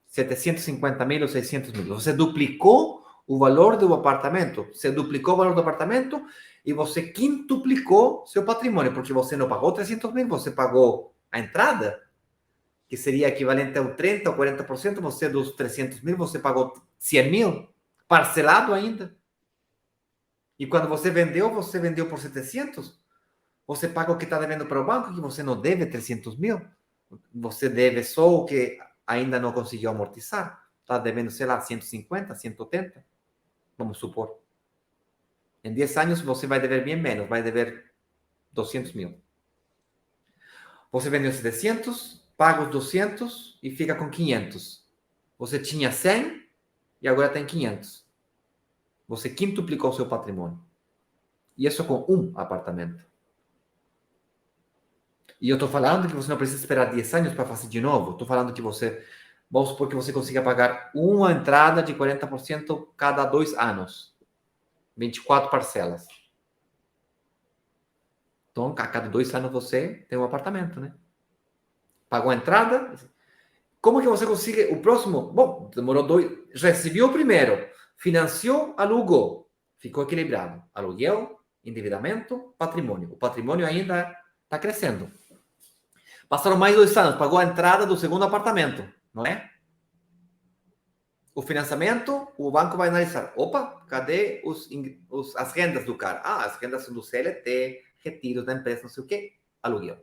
Speaker 2: 750 mil ou 600 mil. Você duplicou o valor do apartamento, você duplicou o valor do apartamento e você quintuplicou seu patrimônio, porque você não pagou 300 mil, você pagou a entrada, que seria equivalente a 30% ou 40%, você dos 300 mil, você pagou 100 mil, parcelado ainda. E quando você vendeu por 700, você paga o que está devendo para o banco, que você não deve 300 mil, você deve só o que ainda não conseguiu amortizar. Está devendo, sei lá, 150, 180, vamos supor. Em 10 anos você vai dever bem menos, vai dever 200 mil. Você vendeu 700, paga os 200 e fica com 500. Você tinha 100 e agora tem 500. Você quintuplicou o seu patrimônio. E isso com um apartamento. E eu estou falando que você não precisa esperar 10 anos para fazer de novo. Estou falando que você, vamos supor que você consiga pagar uma entrada de 40% cada 2 anos. 24 parcelas. Então, a cada 2 anos você tem um apartamento, né? Pagou a entrada. Como que você consiga o próximo? Bom, demorou 2. Recebeu o primeiro. Financiou, alugou. Ficou equilibrado. Aluguel, endividamento, patrimônio. O patrimônio ainda está crescendo. Passaram mais 2 anos. Pagou a entrada do segundo apartamento. Não é? O financiamento, o banco vai analisar. Opa, cadê as rendas do cara? Ah, as rendas são do CLT, retiros da empresa, não sei o quê. Aluguel.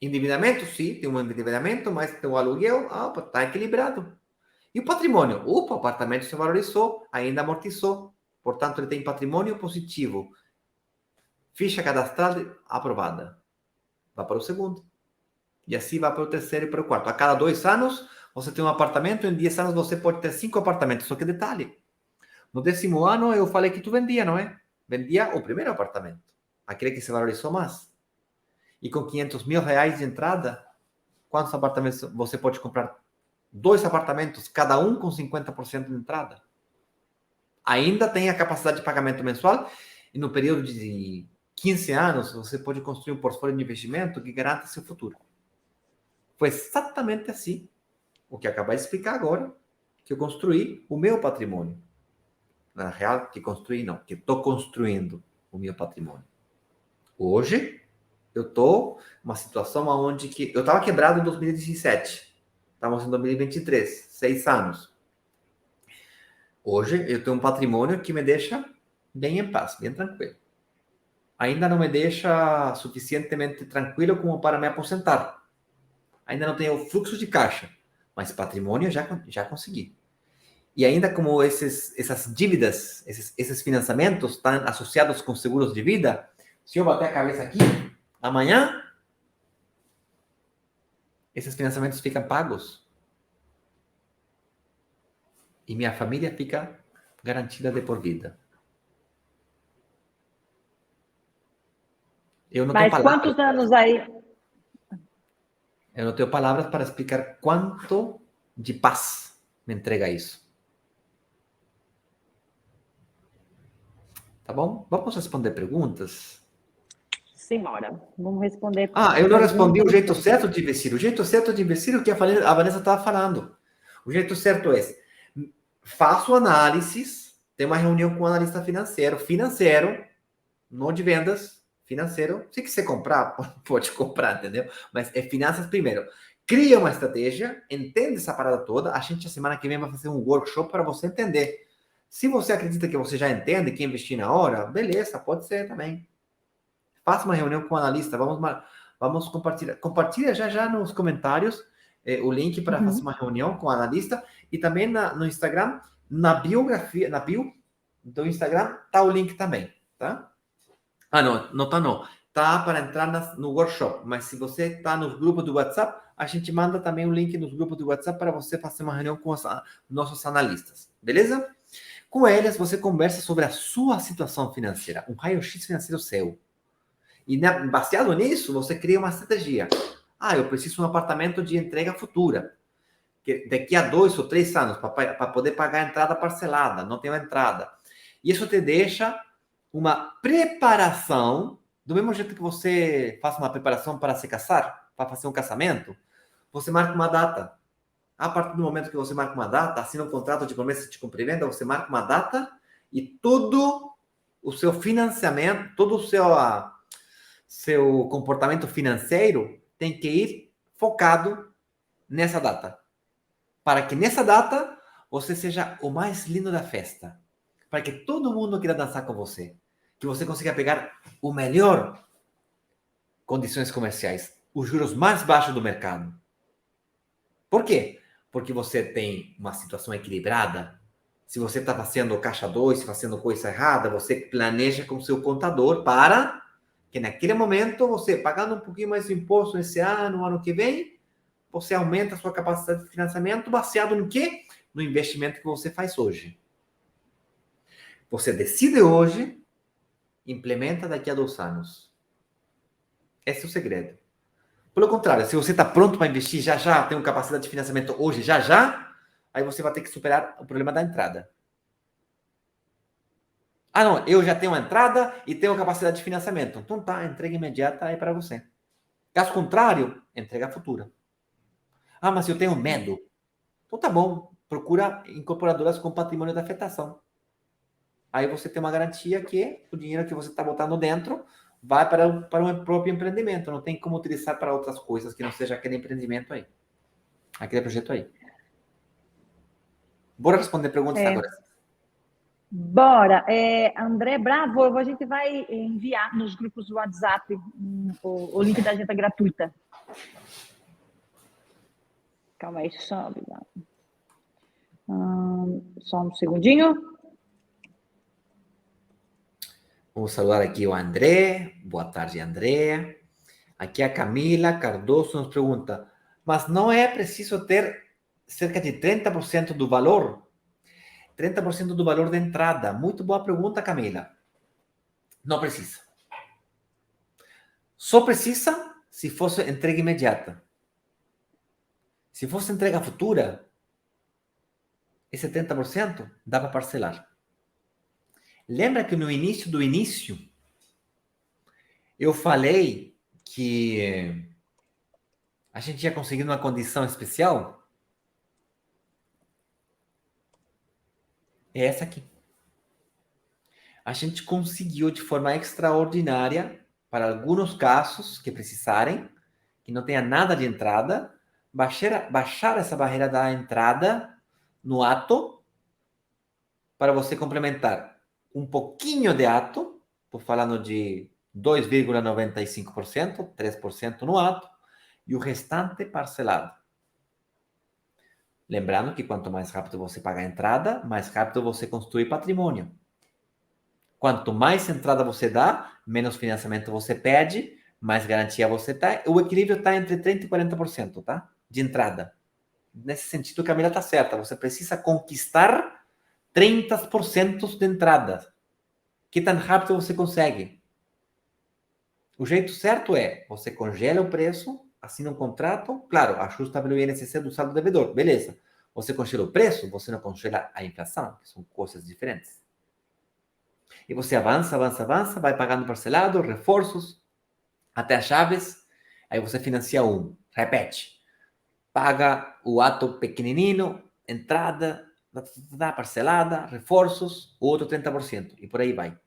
Speaker 2: Endividamento, sim, tem um endividamento, mas tem o aluguel, opa, está equilibrado. E o patrimônio? Opa, o apartamento se valorizou, ainda amortizou. Portanto, ele tem patrimônio positivo. Ficha cadastrada aprovada. Vai para o segundo. E assim vai para o terceiro e para o quarto. A cada 2 anos, você tem um apartamento. Em 10 anos, você pode ter 5 apartamentos. Só que detalhe. No 10º ano, eu falei que tu vendia, não é? Vendia o primeiro apartamento. Aquele que se valorizou mais. E com 500 mil reais de entrada, quantos apartamentos você pode comprar? 2 apartamentos, cada um com 50% de entrada. Ainda tem a capacidade de pagamento mensual. E no período de 15 anos, você pode construir um portfólio de investimento que garanta seu futuro. Foi exatamente assim, o que acabei de explicar agora, que eu construí o meu patrimônio. Na real, que construí não, que estou construindo o meu patrimônio. Hoje, eu estou numa situação onde que eu estava quebrado em 2017. Estamos em 2023, 6 anos. Hoje, eu tenho um patrimônio que me deixa bem em paz, bem tranquilo. Ainda não me deixa suficientemente tranquilo como para me aposentar. Ainda não tenho fluxo de caixa, mas patrimônio já consegui. E ainda como essas dívidas, esses financiamentos estão associados com seguros de vida, se eu bater a cabeça aqui, amanhã, esses financiamentos ficam pagos. E minha família fica garantida de por vida. Eu não tenho
Speaker 1: Mas
Speaker 2: palavras.
Speaker 1: quantos anos aí?
Speaker 2: Eu não tenho palavras para explicar quanto de paz me entrega isso. Tá bom? Vamos responder perguntas?
Speaker 1: Senhora, vamos responder.
Speaker 2: Eu não respondi o jeito
Speaker 1: perguntas.
Speaker 2: certo de investir. O jeito certo de investir é o que a Vanessa estava falando. O jeito certo é: faço análises, tem uma reunião com um analista financeiro, não de vendas, financeiro. Se quiser comprar, pode comprar, entendeu? Mas é finanças primeiro. Cria uma estratégia, entende essa parada toda. A gente, a semana que vem, vai fazer um workshop para você entender. Se você acredita que você já entende que investir na hora, beleza, pode ser também. Faça uma reunião com o analista, vamos compartilhar. Compartilha já nos comentários o link para fazer uma reunião com o analista. E também no Instagram, na bio do Instagram, tá o link também, tá? Não tá não. Tá para entrar no workshop. Mas se você está nos grupos do WhatsApp, a gente manda também o link nos grupos do WhatsApp para você fazer uma reunião com os nossos analistas. Beleza? Com eles, você conversa sobre a sua situação financeira. Um raio-x financeiro seu. E baseado nisso, você cria uma estratégia. Eu preciso de um apartamento de entrega futura. Que daqui a 2 ou 3 anos, para poder pagar a entrada parcelada. Não tenho entrada. E isso te deixa uma preparação, do mesmo jeito que você faz uma preparação para se casar, para fazer um casamento, você marca uma data. A partir do momento que você marca uma data, assina um contrato de promessa de cumprimento, você marca uma data e todo o seu financiamento, todo o seu comportamento financeiro tem que ir focado nessa data. Para que nessa data você seja o mais lindo da festa. Para que todo mundo queira dançar com você. Que você consiga pegar o melhor condições comerciais, os juros mais baixos do mercado. Por quê? Porque você tem uma situação equilibrada. Se você está fazendo caixa 2, fazendo coisa errada, você planeja com seu contador para que naquele momento você, pagando um pouquinho mais de imposto esse ano, ano que vem, você aumenta a sua capacidade de financiamento baseado no quê? No investimento que você faz hoje. Você decide hoje implementa daqui a 2 anos. Esse é o segredo. Pelo contrário, se você está pronto para investir já, tem uma capacidade de financiamento hoje, já, aí você vai ter que superar o problema da entrada. Ah, não, eu já tenho uma entrada e tenho capacidade de financiamento. Então tá, entrega imediata é para você. Caso contrário, entrega futura. Ah, mas eu tenho medo. Então tá bom, procura incorporadoras com patrimônio de afetação. Aí você tem uma garantia que o dinheiro que você está botando dentro vai para um próprio empreendimento. Não tem como utilizar para outras coisas que não seja aquele empreendimento aí. Aquele projeto aí. Bora responder perguntas agora.
Speaker 1: Bora. André Bravo, a gente vai enviar nos grupos do WhatsApp o link da agenda gratuita. Calma aí, só um segundinho.
Speaker 2: Vamos saludar aqui o André. Boa tarde, André. Aqui a Camila Cardoso nos pergunta, mas não é preciso ter cerca de 30% do valor? 30% do valor de entrada. Muito boa pergunta, Camila. Não precisa. Só precisa se fosse entrega imediata. Se fosse entrega futura, esse 30% dá para parcelar. Lembra que no início do início, eu falei que a gente tinha conseguido uma condição especial? É essa aqui. A gente conseguiu de forma extraordinária, para alguns casos que precisarem, que não tenha nada de entrada, baixar essa barreira da entrada no ato, para você complementar um pouquinho de ato, estou falando de 2,95%, 3% no ato, e o restante parcelado. Lembrando que quanto mais rápido você paga a entrada, mais rápido você construi patrimônio. Quanto mais entrada você dá, menos financiamento você pede, mais garantia você tá. O equilíbrio está entre 30% e 40%, tá? De entrada. Nesse sentido, a Camila está certa. Você precisa conquistar 30% de entrada. Que tão rápido você consegue? O jeito certo é, você congela o preço, assina um contrato, claro, ajusta pelo INCC do saldo devedor, beleza. Você congela o preço, você não congela a inflação, que são coisas diferentes. E você avança, vai pagando parcelado, reforços, até as chaves, aí você financia um, repete. Paga o ato pequenininho, entrada, parcelada, reforços, o outro 30%, e por aí vai.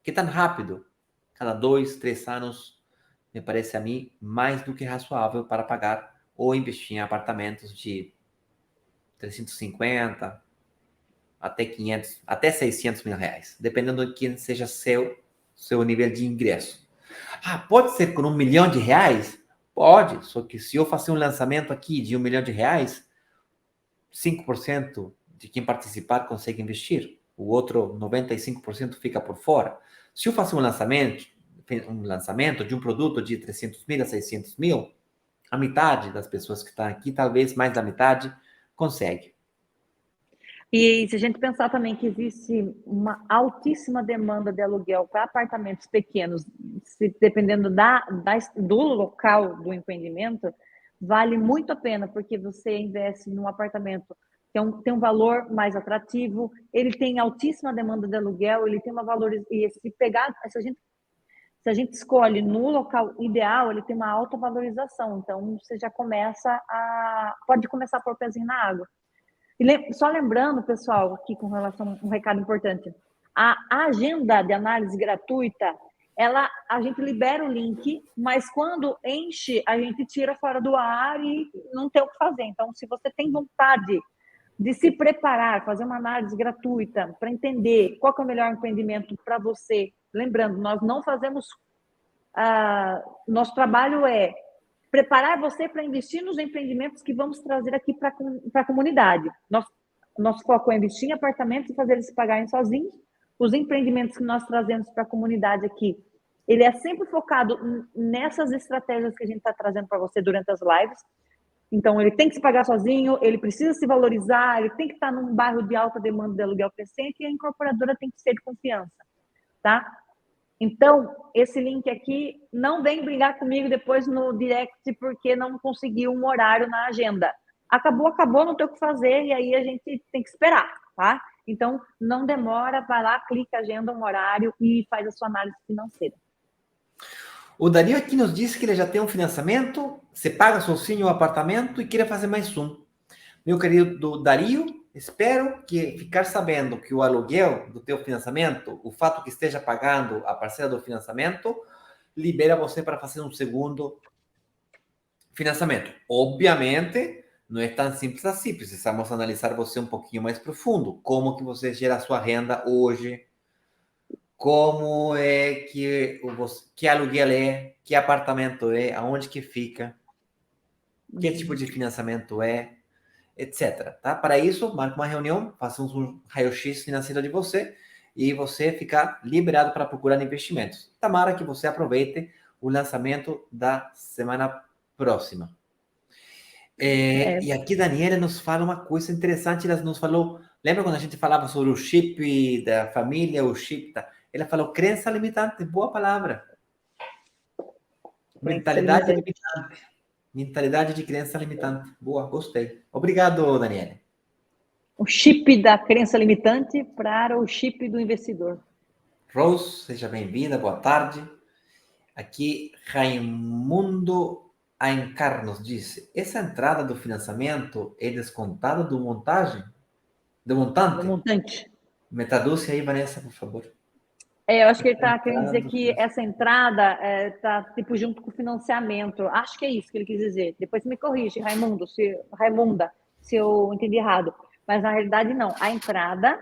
Speaker 2: Que tão rápido? Cada 2, 3 anos, me parece a mim mais do que razoável para pagar ou investir em apartamentos de 350 até 500, até 600 mil reais, dependendo de quem seja seu nível de ingresso. Ah, pode ser com R$1 milhão? Pode, só que se eu fazer um lançamento aqui de R$1 milhão, 5% de quem participar consegue investir, o outro 95% fica por fora. Se eu fazer um lançamento de um produto de 300 mil a 600 mil, a metade das pessoas que estão aqui, talvez mais da metade, consegue.
Speaker 1: E se a gente pensar também que existe uma altíssima demanda de aluguel para apartamentos pequenos, dependendo do local do empreendimento, vale muito a pena, porque você investe num apartamento que tem um valor mais atrativo, ele tem altíssima demanda de aluguel, ele tem uma valorização, e se a gente escolhe no local ideal, ele tem uma alta valorização, então você já pode começar a pôr o pezinho na água. E só lembrando, pessoal, aqui com relação a um recado importante, a agenda de análise gratuita, a gente libera o link, mas quando enche, a gente tira fora do ar e não tem o que fazer. Então, se você tem vontade de se preparar, fazer uma análise gratuita para entender qual que é o melhor empreendimento para você, lembrando, nós não fazemos... nosso trabalho é preparar você para investir nos empreendimentos que vamos trazer aqui para a comunidade. Nosso foco é investir em apartamentos e fazer eles se pagarem sozinhos. Os empreendimentos que nós trazemos para a comunidade aqui, ele é sempre focado nessas estratégias que a gente está trazendo para você durante as lives. Então, ele tem que se pagar sozinho, ele precisa se valorizar, ele tem que estar num bairro de alta demanda de aluguel crescente e a incorporadora tem que ser de confiança, tá? Então, esse link aqui, não vem brigar comigo depois no direct, porque não conseguiu um horário na agenda. Acabou, não tem o que fazer, e aí a gente tem que esperar, tá? Então, não demora, vai lá, clica, agenda um horário e faz a sua análise financeira.
Speaker 2: O Dario aqui nos disse que ele já tem um financiamento, você paga sozinho o apartamento e queria fazer mais um. Meu querido Dario, espero que ficar sabendo que o aluguel do teu financiamento, o fato que esteja pagando a parcela do financiamento, libera você para fazer um segundo financiamento. Obviamente, não é tão simples assim, precisamos analisar você um pouquinho mais profundo. Como que você gera a sua renda hoje? Como é que aluguel é? Que apartamento é? Aonde que fica? Que tipo de financiamento é? Etc. Tá? Para isso, marque uma reunião, façamos um raio-x financeiro de você e você ficar liberado para procurar investimentos. Tomara que você aproveite o lançamento da semana próxima. E aqui Daniela nos fala uma coisa interessante, ela nos falou, lembra quando a gente falava sobre o chip da família, o chip da... Ela falou crença limitante, boa palavra. Mentalidade limitante. Mentalidade de crença limitante. Boa, gostei. Obrigado, Daniela.
Speaker 1: O chip da crença limitante para o chip do investidor.
Speaker 2: Rose, seja bem-vinda, boa tarde. Aqui, Raimundo Aencar nos disse, essa entrada do financiamento é descontada do montagem? Do montante?
Speaker 1: Do montante.
Speaker 2: Me traduz aí, Vanessa, por favor.
Speaker 1: Eu acho que ele está querendo dizer que essa entrada está tipo junto com o financiamento. Acho que é isso que ele quis dizer. Depois me corrige, Raimunda, se eu entendi errado. Mas na realidade não. A entrada,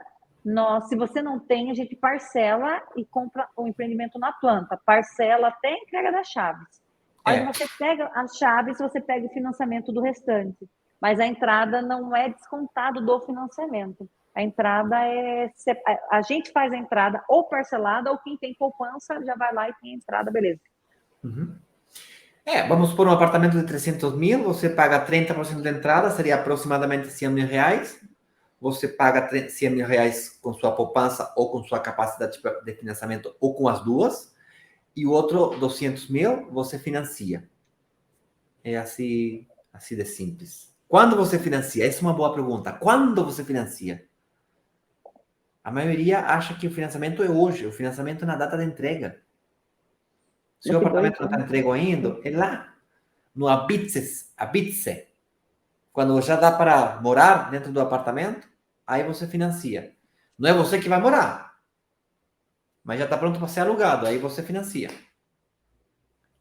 Speaker 1: se você não tem, a gente parcela e compra o empreendimento na planta. Parcela até a entrega das chaves. Aí você pega as chaves, você pega o financiamento do restante. Mas a entrada não é descontado do financiamento. A entrada a gente faz a entrada ou parcelada, ou quem tem poupança já vai lá e tem a entrada, beleza.
Speaker 2: Uhum. Vamos por um apartamento de 300 mil, você paga 30% da entrada, seria aproximadamente 100 mil reais. Você paga 100 mil reais com sua poupança ou com sua capacidade de financiamento, ou com as duas. E o outro, 200 mil, você financia. É assim de simples. Quando você financia? Essa é uma boa pergunta. Quando você financia? A maioria acha que o financiamento é hoje, o financiamento é na data de entrega. Se o apartamento não está entregue ainda, é lá, no Habite. Quando já dá para morar dentro do apartamento, aí você financia. Não é você que vai morar, mas já está pronto para ser alugado, aí você financia.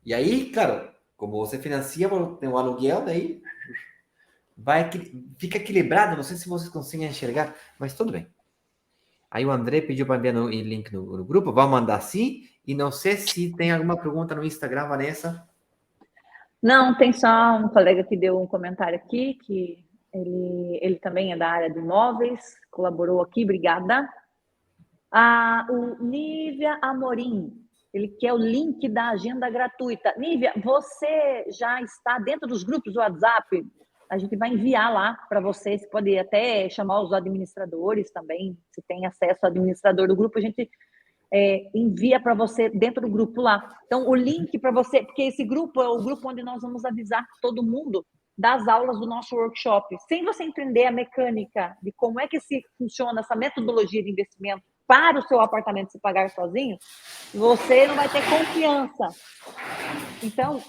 Speaker 2: E aí, claro, como você financia, tem o aluguel, daí fica equilibrado. Não sei se vocês conseguem enxergar, mas tudo bem. Aí o André pediu para enviar o link no grupo, vamos mandar sim. E não sei se tem alguma pergunta no Instagram, Vanessa.
Speaker 1: Não, tem só um colega que deu um comentário aqui, que ele também é da área de imóveis, colaborou aqui, obrigada. O Nívia Amorim, ele quer o link da agenda gratuita. Nívia, você já está dentro dos grupos do WhatsApp? A gente vai enviar lá para você, você pode até chamar os administradores também, se tem acesso ao administrador do grupo, a gente envia para você dentro do grupo lá. Então, o link para você, porque esse grupo é o grupo onde nós vamos avisar todo mundo das aulas do nosso workshop. Sem você entender a mecânica de como é que funciona essa metodologia de investimento para o seu apartamento se pagar sozinho, você não vai ter confiança. Então,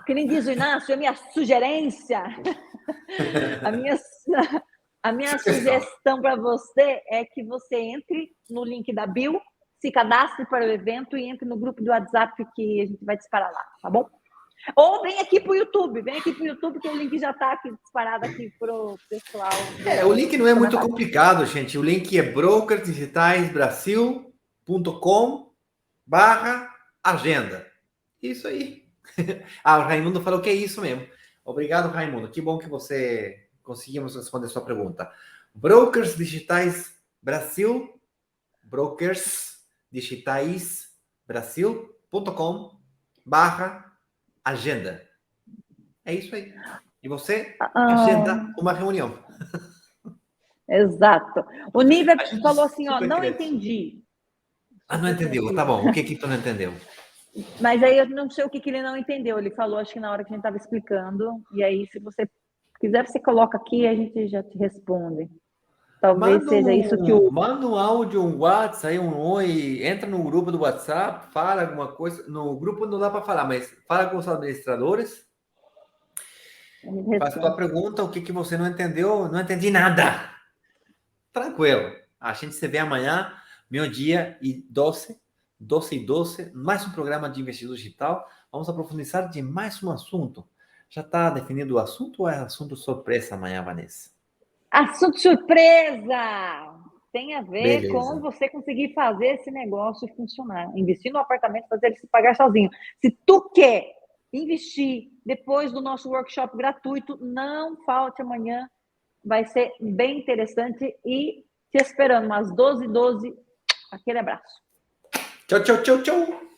Speaker 1: que nem diz o Inácio, a minha sugerência, a minha sugestão para você é que você entre no link da bio, se cadastre para o evento e entre no grupo do WhatsApp que a gente vai disparar lá, tá bom? Ou vem aqui para o YouTube, que o link já está aqui disparado aqui para o pessoal.
Speaker 2: O link não é muito complicado, gente. O link é brokersdigitaisbrasil.com/agenda. Isso aí. O Raimundo falou que é isso mesmo. Obrigado, Raimundo. Que bom que você conseguimos responder a sua pergunta. Brokers Digitais Brasil, brokersdigitaisbrasil.com/agenda. É isso aí. E você agenda uma reunião.
Speaker 1: Exato. O Nívia falou assim, não entendi.
Speaker 2: Ah, não entendeu. Tá bom. O que tu não entendeu?
Speaker 1: Mas aí eu não sei o que ele não entendeu. Ele falou, acho que na hora que a gente estava explicando. E aí, se você quiser, você coloca aqui e a gente já te responde. Talvez seja isso que o...
Speaker 2: Manda um áudio, um WhatsApp, aí um oi, entra no grupo do WhatsApp, fala alguma coisa. No grupo não dá para falar, mas fala com os administradores, faz tua pergunta, o que você não entendeu? Não entendi nada. Tranquilo. A gente se vê amanhã, meio-dia e 12 mais um programa de investidor digital. Vamos aprofundar de mais um assunto. Já está definido o assunto ou é assunto surpresa amanhã, Vanessa?
Speaker 1: Assunto surpresa! Tem a ver
Speaker 2: Beleza.
Speaker 1: com você conseguir fazer esse negócio funcionar. Investir no apartamento, fazer ele se pagar sozinho. Se tu quer investir depois do nosso workshop gratuito, não falte amanhã. Vai ser bem interessante e te esperando às 12h12. Aquele abraço.
Speaker 2: Tchau, tchau, tchau, tchau.